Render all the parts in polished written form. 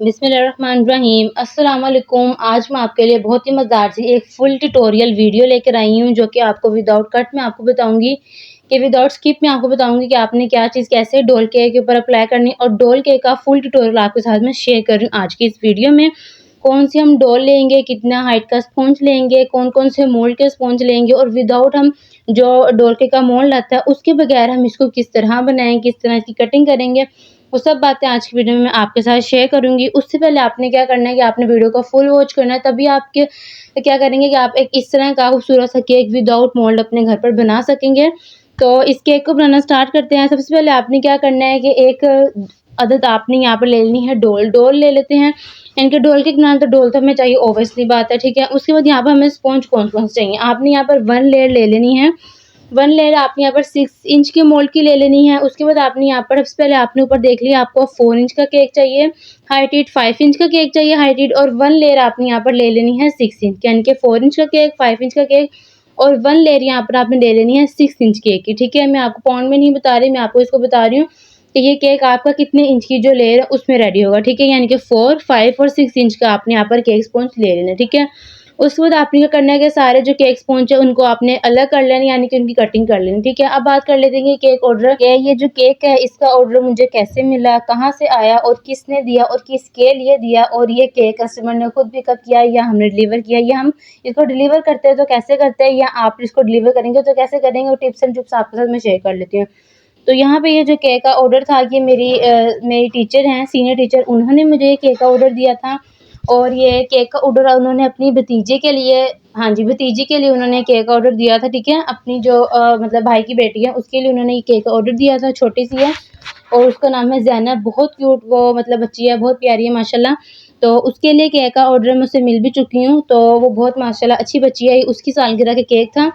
बिस्मिल्लाहिर्रहमानिर्रहीम। अस्सलाम वालेकुम। आज मैं आपके लिए बहुत ही मज़ेदार सी एक फुल ट्यूटोरियल वीडियो लेकर आई हूँ, जो कि आपको विदाउट कट में आपको बताऊँगी कि विदाउट स्किप में आपको बताऊँगी कि आपने क्या चीज़ कैसे डोल केक के ऊपर अप्लाई करनी और डोल केक का फुल ट्यूटोरियल आपके साथ में शेयर कर रही हूँ आज की इस वीडियो में। कौन सी हम डोल लेंगे, कितना हाइट का स्पॉन्ज लेंगे, कौन-कौन से मोल्ड के स्पॉन्ज लेंगे और विदाउट हम जो डोल केक का मोल्ड आता है उसके बगैर हम इसको किस तरह बनाएँ, किस तरह इसकी कटिंग करेंगे, वो सब बातें आज की वीडियो में मैं आपके साथ शेयर करूँगी। उससे पहले आपने क्या करना है कि आपने वीडियो को फुल वॉच करना है, तभी आपके क्या करेंगे कि आप एक इस तरह का खूबसूरत सा केक विदाउट मोल्ड अपने घर पर बना सकेंगे। तो इस केक को बनाना स्टार्ट करते हैं। सबसे पहले आपने क्या करना है कि एक अदद आपने यहाँ पर ले लेनी है डोल। डोल ले लेते हैं। इनके डोल के बनाना तो डोल तो हमें चाहिए, ऑब्वियसली बात है, ठीक है। उसके बाद यहाँ पर हमें स्पॉन्ज कौन-कौन से चाहिए। आपने यहाँ पर 1 लेयर ले लेनी है। 1 लेयर आपने यहाँ पर 6 इंच के मोल्ड की ले लेनी है। उसके बाद आपने यहाँ पर सबसे पहले आपने ऊपर देख लिया आपको 4 इंच का केक चाहिए, हाइट 5 इंच का केक चाहिए हाइट, और 1 लेयर आपने यहाँ पर ले लेनी है 6 इंच, यानी कि 4 इंच का केक, 5 इंच का केक और 1 लेयर यहाँ पर आपने ले लेनी है 6 इंच केक की, ठीक है। मैं आपको पाउंड में नहीं बता रही, मैं आपको इसको बता रही हूँ कि ये केक आपका कितने इंच की जो लेयर है उसमें रेडी होगा, ठीक है। यानी कि 4, 5 और 6 इंच का आपने यहाँ पर केक स्पॉन्ज ले लेना है, ठीक है। उसके बाद आपने क्या करना है कि सारे जो केक स्पॉन्ज है उनको आपने अलग कर लेना, यानी कि उनकी कटिंग कर लेनी, ठीक है। अब बात कर लेते हैं केक ऑर्डर के। ये जो केक है इसका ऑर्डर मुझे कैसे मिला, कहाँ से आया और किसने दिया और किसके लिए दिया, और ये केक कस्टमर ने खुद पिकअप किया या हमने डिलीवर किया, या हम इसको डिलीवर करते हैं तो कैसे करते हैं, या आप इसको डिलीवर करेंगे तो कैसे करेंगे, और टिप्स एंड ट्रिक्स आपके साथ मैं शेयर कर लेती हूँ। तो यहाँ पे ये जो केक का ऑर्डर था, ये मेरी टीचर हैं, सीनियर टीचर, उन्होंने मुझे ये केक का ऑर्डर दिया था। और ये केक का ऑर्डर उन्होंने अपनी भतीजे के लिए, हाँ जी, भतीजी के लिए उन्होंने केक का ऑर्डर दिया था, ठीक है। अपनी जो मतलब भाई की बेटी है उसके लिए उन्होंने ये केक का ऑर्डर दिया था, छोटी सी है और उसका नाम है ज़ैनब। बहुत क्यूट वो मतलब बच्ची है, बहुत प्यारी है माशाल्लाह। तो उसके लिए केक का ऑर्डर मुझसे मिल भी चुकी हूँ, तो वो बहुत माशाल्लाह अच्छी बच्ची है। उसकी सालगिरह का केक था,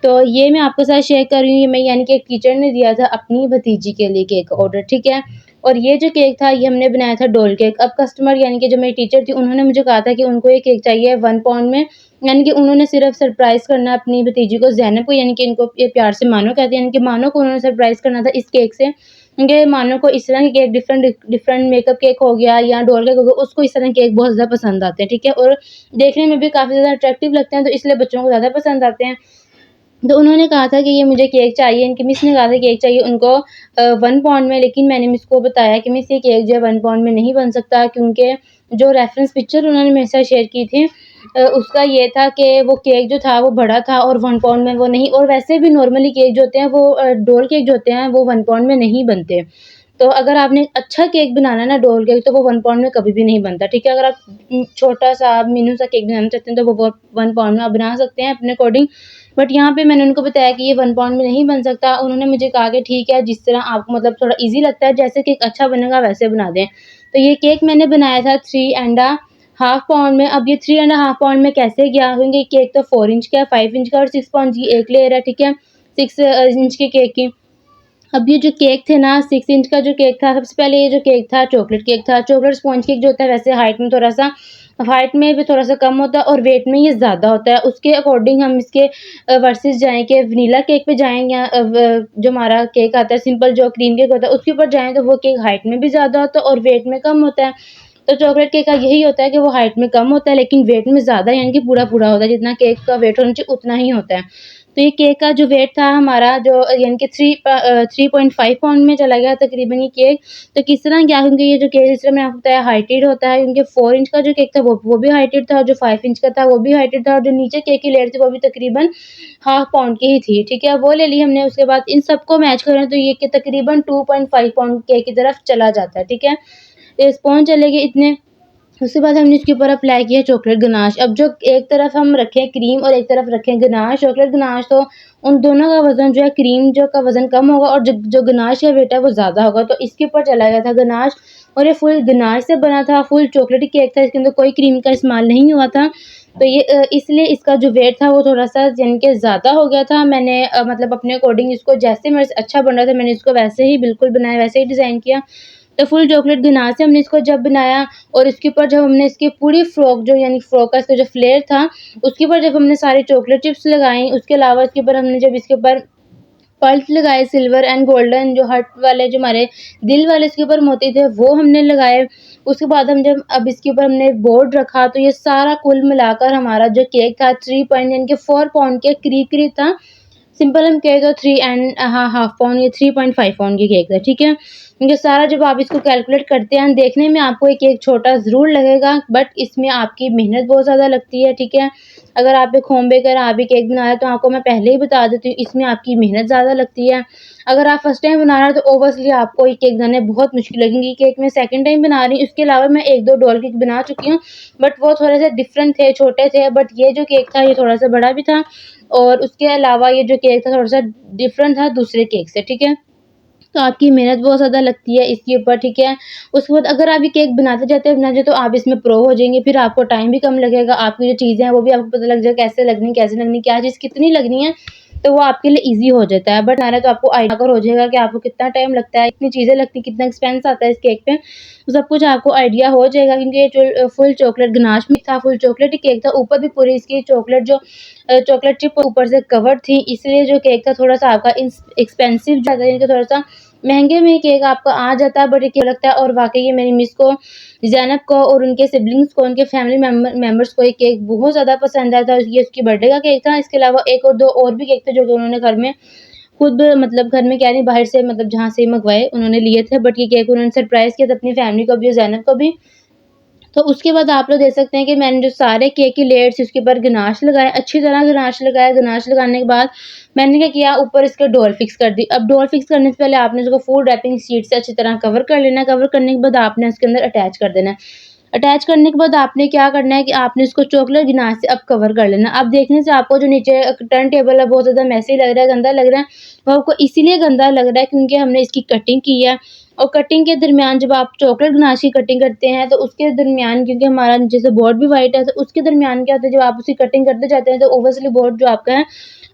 तो ये मैं आपके साथ शेयर कर रही हूँ। ये मैं यानी कि एक टीचर ने दिया था अपनी भतीजी के लिए केक का ऑर्डर, ठीक है। और ये जो केक था ये हमने बनाया था डोल केक। अब कस्टमर यानी कि जो मेरी टीचर थी उन्होंने मुझे कहा था कि उनको ये केक चाहिए 1 पाउंड में, यानी कि उन्होंने सिर्फ़ सरप्राइज़ करना अपनी भतीजी को ज़ैनब को, यानी कि इनको ये प्यार से मानो कहते हैं, यानी कि मानो को उन्होंने सरप्राइज़ करना था इस केक से। क्योंकि मानो को इस तरह के केक डिफ़रेंट मेकअप केक हो गया या डोल केक हो गया, उसको इस तरह के केक बहुत ज़्यादा पसंद आते हैं, ठीक है। और देखने में भी काफ़ी ज़्यादा अट्रैक्टिव लगते हैं, तो इसलिए बच्चों को ज़्यादा पसंद आते हैं। तो उन्होंने कहा था कि ये मुझे केक चाहिए, इनकी मिस ने कहा था केक चाहिए उनको 1 पाउंड में, लेकिन मैंने मिस को बताया कि मिस ये केक जो है 1 पाउंड में नहीं बन सकता, क्योंकि जो रेफ़रेंस पिक्चर उन्होंने मेरे साथ शेयर की थी उसका ये था कि वो केक जो था वो बड़ा था और 1 पाउंड में वो नहीं, और वैसे भी नॉर्मली केक जो होते हैं वो डोल केक जो होते हैं वो 1 पाउंड में नहीं बनते। तो अगर आपने अच्छा केक बनाना है ना डोल केक, तो वो 1 पाउंड में कभी भी नहीं बनता, ठीक है। अगर आप छोटा-सा मिनी सा केक बनाना चाहते हैं तो वो 1 पाउंड में आप बना सकते हैं अपने अकॉर्डिंग। बट यहाँ पे मैंने उनको बताया कि ये 1 पाउंड में नहीं बन सकता। उन्होंने मुझे कहा कि ठीक है, जिस तरह आपको मतलब थोड़ा ईज़ी लगता है, जैसे केक अच्छा बनेगा वैसे बना दें। तो ये केक मैंने बनाया था 3 एंड हाफ पाउंड में। अब ये 3 एंड हाफ पाउंड में कैसे गया, क्योंकि केक तो 4 इंच का है, 5 इंच का और 6 पाउंड की एक लेयर है, ठीक है, 6 इंच के केक की। अब ये जो केक थे ना 6 इंच का जो केक था, सबसे पहले ये जो केक था चॉकलेट केक था। चॉकलेट स्पॉन्ज केक जो होता है वैसे हाइट में भी थोड़ा-सा कम होता है और वेट में ये ज़्यादा होता है। उसके अकॉर्डिंग हम इसके वर्सेस जाएँ कि वनीला केक पे जाएँ या जो हमारा केक आता है सिंपल जो क्रीम केक होता है उसके ऊपर जाएँ, तो वो केक हाइट में भी ज़्यादा होता है और वेट में कम होता है। तो चॉकलेट केक का यही होता है कि वो हाइट में कम होता है लेकिन वेट में ज़्यादा, यानी कि पूरा-पूरा होता है, जितना केक का वेट होना चाहिए उतना ही होता है। तो ये केक का जो वेट था हमारा जो यानी कि 3.5 पाउंड में चला गया तकरीबन ये केक। तो किस तरह क्या, क्योंकि ये जो केक जिस तरह मैंने आपको बताया हाइटेड होता है, क्योंकि 4 इंच का जो केक था वो भी हाइटेड था, और जो 5 इंच का था वो भी हाइटेड था, और जो नीचे केक की लेयर थी वो भी तकरीबन हाफ पाउंड की ही थी, ठीक है। वो ले ली हमने। उसके बाद इन सबको मैच करें तो ये कि तकरीबन 2.5 पाउंड केक की तरफ चला जाता है, ठीक है। ये स्पॉन्ज चले गए इतने। उसके बाद हमने इसके ऊपर अप्लाई किया चॉकलेट गनाश। अब जो एक तरफ हम रखें क्रीम और एक तरफ रखें गनाश, चॉकलेट गनाश, तो उन दोनों का वज़न जो है क्रीम जो का वज़न कम होगा और जो जो गनाश का वेट है वो ज़्यादा होगा। तो इसके ऊपर चला गया था गनाश, और ये फुल गनाश से बना था, फुल चॉकलेटी केक था, इसके अंदर कोई क्रीम का इस्तेमाल नहीं हुआ था। तो ये इसलिए इसका जो वेट था वो थोड़ा-सा यानी कि ज़्यादा हो गया था। मैंने मतलब अपने अकॉर्डिंग इसको जैसे मेरे से अच्छा बन रहा था मैंने इसको वैसे ही बिल्कुल बनाया, वैसे ही डिज़ाइन किया। तो फुल चॉकलेट गनाश से हमने इसको जब बनाया, और इसके ऊपर जब हमने इसकी पूरी फ्रॉक जो यानी फ्रॉक का इसका जो फ्लेयर था, उसके ऊपर जब हमने सारी चॉकलेट चिप्स लगाई, उसके अलावा इसके ऊपर हमने जब इसके ऊपर पर्ल्स लगाए सिल्वर एंड गोल्डन, जो हार्ट वाले जो हमारे दिल वाले इसके ऊपर मोती थे वो हमने लगाए। उसके बाद हम जब अब इसके ऊपर हमने बोर्ड रखा तो ये सारा कुल मिलाकर हमारा जो केक था 3 पॉइंट यानी कि 4 पाउंड के करीब-करीब था। सिंपल हम कहें तो 3 एंड हाफ पाउंड या 3.5 पाउंड की केक था, ठीक है? ये सारा जब आप इसको कैलकुलेट करते हैं, देखने में आपको ये केक छोटा ज़रूर लगेगा, बट इसमें आपकी मेहनत बहुत ज़्यादा लगती है, ठीक है? अगर आप एक होम बेकर आप भी केक बना रहे हैं तो आपको मैं पहले ही बता देती हूँ, इसमें आपकी मेहनत ज़्यादा लगती है। अगर आप फर्स्ट टाइम बना रहे हैं तो ऑब्वियसली आपको ये केक बनाने में बहुत मुश्किल लगेगी। केक मैं सेकंड टाइम बना रही हूँ, इसके अलावा मैं 1-2 डॉल केक बना चुकी हूँ, बट वो थोड़े-से डिफरेंट थे, छोटे थे, बट ये जो केक था ये थोड़ा-सा बड़ा भी था और उसके अलावा ये जो केक था थोड़ा-सा डिफरेंट था दूसरे केक से, ठीक है? तो आपकी मेहनत बहुत ज़्यादा लगती है इसके ऊपर, ठीक है? उसके बाद अगर आप ये केक बनाते तो आप इसमें प्रो हो जाएँगे, फिर आपको टाइम भी कम लगेगा, आपकी जो चीज़ें हैं वो भी आपको पता लग जाएगा कैसे लगनी, क्या चीज़ कितनी लगनी है, तो वो आपके लिए ईज़ी हो जाता है। बट बनाना तो आपको आइडिया कर हो जाएगा कि आपको कितना टाइम लगता है, कितनी चीज़ें लगती हैं, कितना एक्सपेंस आता है इस केक पे, तो सब कुछ आपको आइडिया हो जाएगा क्योंकि ये जो फुल चॉकलेट गनाश में था, फुल चॉकलेट ही केक था, ऊपर भी पूरी इसकी चॉकलेट जो चॉकलेट चिप ऊपर से कवर्ड थी, इसलिए जो केक था थोड़ा-सा आपका एक्सपेंसिव ज़्यादा यानी कि थोड़ा-सा महँगे में केक आपका आ जाता है, बट ये क्या लगता है और वाक़ई ये मेरी मिस को, ज़ैनब को और उनके सिबलिंग्स को, उनके फैमिली मेंबर्स को ये केक बहुत ज़्यादा पसंद आया था। ये उसकी बर्थडे का केक था, इसके अलावा 1 और 2 और भी केक थे जो कि उन्होंने घर में खुद मतलब घर में क्या नहीं बाहर से मतलब जहाँ से मँगवाए उन्होंने लिए थे, बट ये केक उन्होंने सरप्राइज़ किया था अपनी फैमिली को भी और ज़ैनब को भी। तो उसके बाद आप लोग देख सकते हैं कि मैंने जो सारे केक की लेयर्स उसके ऊपर गनाश लगाए, अच्छी तरह गनाश लगाया। गनाश लगाने के बाद मैंने क्या किया ऊपर इसके डोर फिक्स कर दी। अब डोर फिक्स करने से पहले आपने इसको फूड रैपिंग शीट से अच्छी तरह कवर कर लेना है। कवर करने के बाद आपने इसके अंदर अटैच कर देना है। अटैच करने के बाद आपने क्या करना है कि आपने इसको चॉकलेट गिनास से अब कवर कर लेना है। अब देखने से आपको जो नीचे टर्न टेबल है बहुत ज़्यादा मेसी लग रहा है, गंदा लग रहा है। वो आपको इसीलिए गंदा लग रहा है क्योंकि हमने इसकी कटिंग की है और कटिंग के दरमियान जब आप चॉकलेट गनाश की कटिंग करते हैं तो उसके दरमियान क्योंकि हमारा नीचे से बोर्ड भी व्हाइट है तो उसके दरमियान क्या होता है जब आप उसकी कटिंग करते जाते हैं तो ओब्वियसली बोर्ड जो आपका है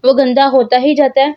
वो गंदा होता ही जाता है।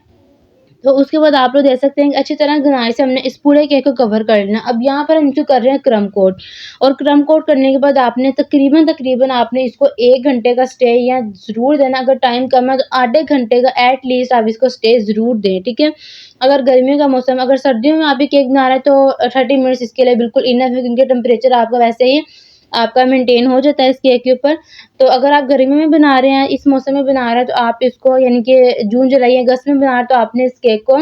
तो उसके बाद आप लोग देख सकते हैं कि अच्छी तरह गनाई से हमने इस पूरे केक को कवर कर लेना। अब यहाँ पर हम इसको कर रहे हैं क्रम्ब कोट और क्रम्ब कोट करने के बाद आपने तकरीबन आपने इसको 1 घंटे का स्टे या ज़रूर देना। अगर टाइम कम है तो आधे घंटे का एट लीस्ट आप इसको स्टे ज़रूर दें, ठीक है? अगर गर्मियों का मौसम अगर सर्दियों में आप ये केक बना रहे हैं तो 30 मिनट्स इसके लिए बिल्कुल इनफ है क्योंकि टेम्परेचर आपका वैसे ही आपका मेंटेन हो जाता है इस केक के ऊपर। तो अगर आप गर्मी में बना रहे हैं, इस मौसम में बना रहे हैं तो आप इसको यानी कि जून, जुलाई, अगस्त में बना रहे हैं तो आपने इस केक को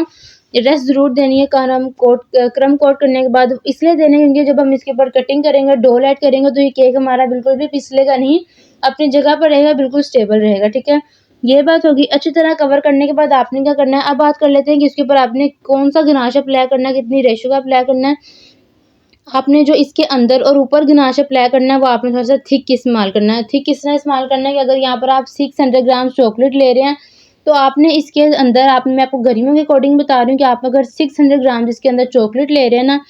रेस्ट ज़रूर देनी है क्रम्ब कोट करने के बाद इसलिए देने है क्योंकि जब हम इसके ऊपर कटिंग करेंगे, डोल ऐड करेंगे तो ये केक हमारा बिल्कुल भी फिसलेगा नहीं, अपनी जगह पर रहेगा, बिल्कुल स्टेबल रहेगा, ठीक है? ये बात होगी। अच्छी तरह कवर करने के बाद आपने क्या करना है, अब बात कर लेते हैं कि इसके ऊपर आपने कौन-सा गनाश अप्लाई करना है, कितनी रेशियो का अप्लाई करना है। आपने जो इसके अंदर और ऊपर गनाश अप्लाई करना है वो आपने थोड़ा-सा थिक इस्तेमाल करना है। थिक किस तरह इस्तेमाल करना है कि अगर यहाँ पर आप 600 ग्राम चॉकलेट ले रहे हैं, तो आपने इसके अंदर आप मैं आपको गर्मियों के अकॉर्डिंग बता रही हूँ कि आप अगर 600 ग्राम इसके अंदर चॉकलेट ले रहे हैं ना,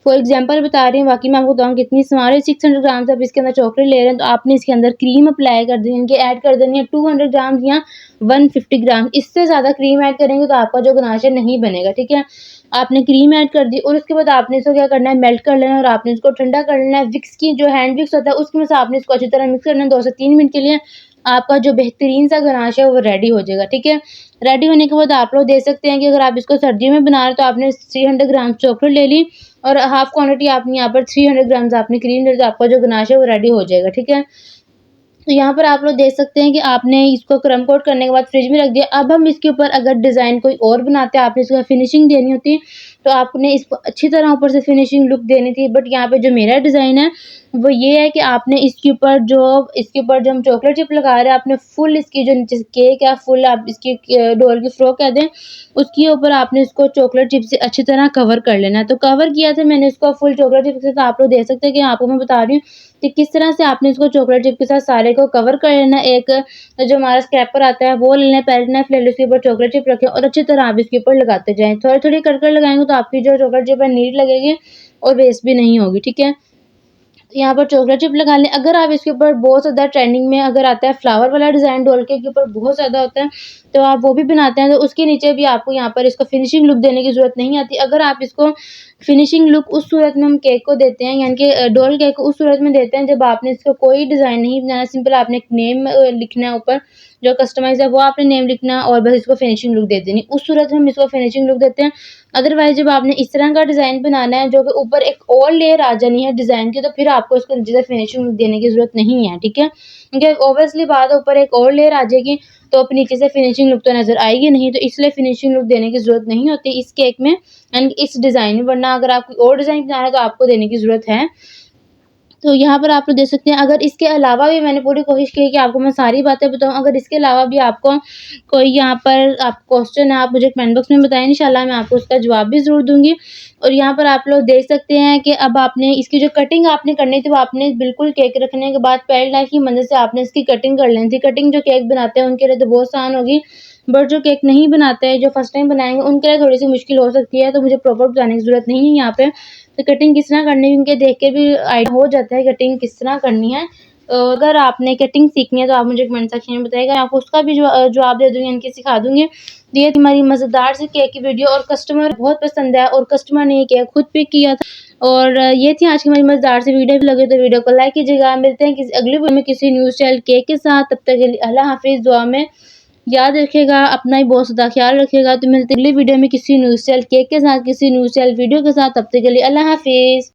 फॉर एग्ज़ाम्पल बता रही हूँ, बाकी मैं आपको बताऊँ कितनी इस्तेमाल है। 600 ग्राम आप इसके अंदर चॉकलेट ले रहे हैं, तो आपने इसके अंदर क्रीम अप्लाई कर देनी है, ऐड कर देनी है 200 ग्राम या 150 ग्राम। इससे ज़्यादा क्रीम ऐड करेंगे तो आपका जो गनाश है नहीं बनेगा, ठीक है? आपने क्रीम ऐड कर दी और उसके बाद आपने इसको क्या करना है मेल्ट कर लेना है और आपने इसको ठंडा कर लेना है। विक्स की जो हैंड विक्स होता है उसमें से आपने इसको अच्छी तरह मिक्स करना है 2 से 3 मिनट के लिए। आपका जो बेहतरीन सा गनाश है वो रेडी हो जाएगा, ठीक है? रेडी होने के बाद आप लोग देख सकते हैं कि अगर आप इसको सर्दियों में बना रहे हैं तो आपने 300 ग्राम चॉकलेट ले ली और हाफ क्वांटिटी आपने यहाँ पर 300 ग्राम्स आपने क्रीम ले ली तो आपका जो गनाश है वो रेडी हो जाएगा, ठीक है? तो यहाँ पर आप लोग देख सकते हैं कि आपने इसको क्रम्ब कोट करने के बाद फ्रिज में रख दिया। अब हम इसके ऊपर अगर डिज़ाइन कोई और बनाते हैं, आपने इसको फिनिशिंग देनी होती, तो आपने इसको अच्छी तरह ऊपर से फिनिशिंग लुक देनी थी। बट यहाँ पे जो मेरा डिज़ाइन है, वो ये है कि आपने इसके ऊपर जो हम चॉकलेट चिप लगा रहे हैं, आपने फुल इसकी जो नीचे से केक है, फुल आप इसकी डोर की फ्रॉक कह दें, उसके ऊपर आपने इसको चॉकलेट चिप से अच्छी तरह कवर कर लेना है। तो कवर किया था मैंने इसको फुल चॉकलेट चिप से, तो आप लोग देख सकते हैं कि आपको मैं बता रही हूँ कि किस तरह से आपने इसको चॉकलेट चिप के साथ सारे को कवर कर लेना है। एक जो हमारा स्क्रैपर आता है वो लेना है, पेरेंट नाइफ ले लो, उसके ऊपर चॉकलेट चिप रखें और अच्छी तरह आप इसके ऊपर लगाते जाएँ। थोड़ी-थोड़ी कर लगाएँगे तो आपकी जो चॉकलेट चिप है नीट लगेगी और वेस्ट भी नहीं होगी, ठीक है? यहाँ पर चॉकलेट चिप लगा लें। अगर आप इसके ऊपर बहुत ज़्यादा ट्रेंडिंग में अगर आता है फ्लावर वाला डिज़ाइन डोल केक के ऊपर बहुत ज़्यादा होता है, तो आप वो भी बनाते हैं, तो उसके नीचे भी आपको यहाँ पर इसको फिनिशिंग लुक देने की ज़रूरत नहीं आती। अगर आप इसको फिनिशिंग लुक उस सूरत में हम केक को देते हैं, यानी कि डोल केक को उस सूरत में देते हैं जब आपने इसको कोई डिज़ाइन नहीं बनाना, सिंपल आपने एक नेम लिखना है ऊपर, जो कस्टमाइज़ है वो आपने नेम लिखना और बस इसको फिनिशिंग लुक दे देनी। उस सूरत में हम इसको फिनिशिंग लुक देते हैं। अदरवाइज़ जब आपने इस तरह का डिज़ाइन बनाना है जो कि ऊपर एक और लेयर आ जानी है डिज़ाइन की, तो फिर आपको इसको नीचे से फिनिशिंग लुक देने की ज़रूरत नहीं है, ठीक है? क्योंकि ऑब्वियसली बात है ऊपर एक और लेयर आ जाएगी, तो अब नीचे से फिनिशिंग लुक तो नज़र आएगी नहीं, तो इसलिए फिनिशिंग लुक देने की ज़रूरत नहीं होती इस केक में एंड इस डिज़ाइन में, वरना अगर आप कोई और डिज़ाइन बनाना है तो आपको देने की ज़रूरत है। तो यहाँ पर आप लोग देख सकते हैं, अगर इसके अलावा भी मैंने पूरी कोशिश की है कि आपको मैं सारी बातें बताऊँ। अगर इसके अलावा भी आपको कोई यहाँ पर आप क्वेश्चन है, आप मुझे कमेंट बॉक्स में बताएँ, इंशाल्लाह मैं आपको उसका जवाब भी ज़रूर दूँगी। और यहाँ पर आप लोग देख सकते हैं कि अब आपने इसकी जो कटिंग आपने करनी थी, वो आपने बिल्कुल केक रखने के बाद पेन लाइट की मदद से आपने इसकी कटिंग कर लेनी थी। कटिंग जो केक बनाते हैं उनके लिए तो बहुत आसान होगी, बट जो केक नहीं बनाते हैं, जो फर्स्ट टाइम बनाएँगे, उनके लिए थोड़ी-सी मुश्किल हो सकती है, तो मुझे प्रॉपर बताने की ज़रूरत नहीं है यहाँ पे। तो कटिंग किस तरह करनी है, उनके देख के भी आइडिया हो जाता है कटिंग किस तरह करनी है। अगर आपने कटिंग सीखनी है तो आप मुझे कमेंट सेक्शन में बताइएगा, मैं आपको उसका भी जवाब दे दूँगी, यानी कि सिखा दूँगी। तो ये थी हमारी मज़ेदार सी केक की वीडियो और कस्टमर बहुत पसंद आया और कस्टमर ने ये केक खुद पिक किया था। और ये थी आज की हमारी मज़ेदार सी वीडियो। लगे तो वीडियो को लाइक कीजिएगा। मिलते हैं किसी अगली वीडियो में किसी न्यू स्टाइल केक के साथ। तब तक के लिए अल्लाह हाफ़िज़। दुआ में याद रखिएगा, अपना ही बहुत ज़्यादा ख़्याल रखिएगा। तो मिलते हैं अगली वीडियो में किसी न्यू स्टाइल केक के साथ, किसी न्यू स्टाइल वीडियो के साथ। तब तक के लिए अल्लाह हाफ़िज़।